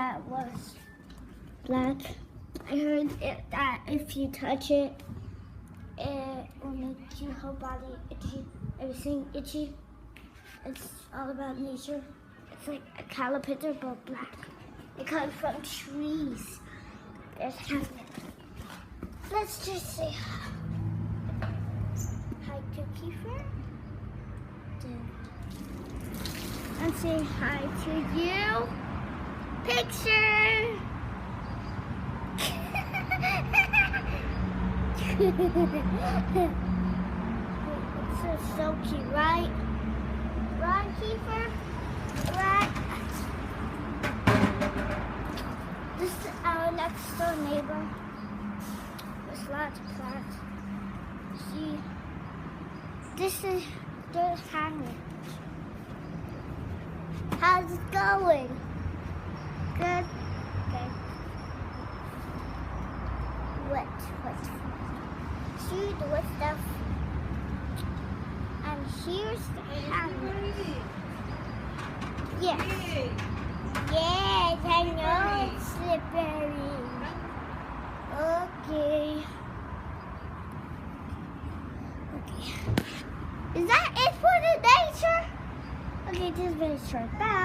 that was black. I heard that if you touch it, it will make your whole body itchy, everything itchy. It's all about nature. It's like a caterpillar but black. It comes from trees. There's half of it. Let's just say hi to Kiefer. And say hi to you. Picture! It's so cute, right? Right, Kiefer? Right? This is our next door neighbor. There's lots of plants. See, this is their hanging. How's it going? Good? Okay. What? See the wet stuff. And here's the hammer. Yes. Yes, I know it's slippery. Okay. Is that it for the day, sir? Okay, this is very short. Bye.